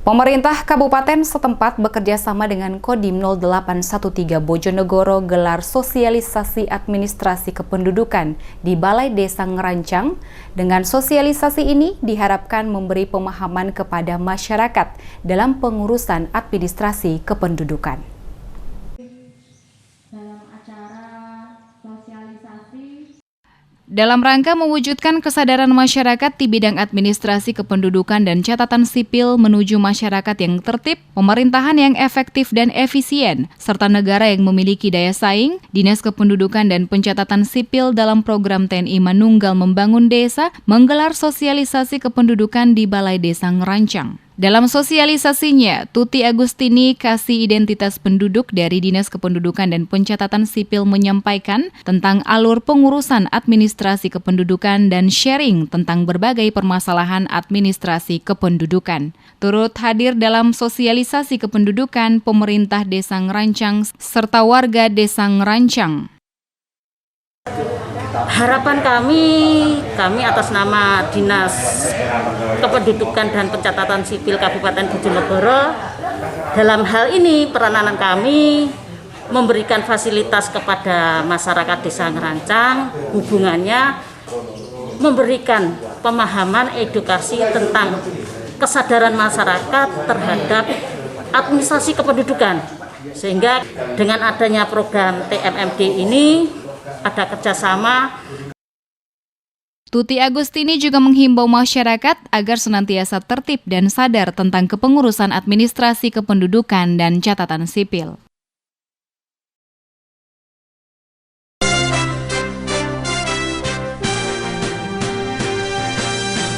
Pemerintah Kabupaten setempat bekerja sama dengan Kodim 0813 Bojonegoro gelar sosialisasi administrasi kependudukan di Balai Desa Ngerancang. Dengan sosialisasi ini diharapkan memberi pemahaman kepada masyarakat dalam pengurusan administrasi kependudukan. Dalam rangka mewujudkan kesadaran masyarakat di bidang administrasi kependudukan dan catatan sipil menuju masyarakat yang tertib, pemerintahan yang efektif dan efisien, serta negara yang memiliki daya saing, Dinas Kependudukan dan Pencatatan Sipil dalam program TNI Manunggal Membangun Desa menggelar sosialisasi kependudukan di Balai Desa Ngerancang. Dalam sosialisasinya, Tuti Agustini, Kasih Identitas Penduduk dari Dinas Kependudukan dan Pencatatan Sipil menyampaikan tentang alur pengurusan administrasi kependudukan dan sharing tentang berbagai permasalahan administrasi kependudukan. Turut hadir dalam sosialisasi kependudukan pemerintah Desa Ngerancang serta warga Desa Ngerancang. Harapan kami atas nama Dinas Kependudukan dan Pencatatan Sipil Kabupaten Bojonegoro, dalam hal ini peranan kami memberikan fasilitas kepada masyarakat Desa Ngerancang, hubungannya memberikan pemahaman edukasi tentang kesadaran masyarakat terhadap administrasi kependudukan, sehingga dengan adanya program TMMD ini ada kerjasama. Tuti Agustini juga menghimbau masyarakat agar senantiasa tertib dan sadar tentang kepengurusan administrasi kependudukan dan catatan sipil.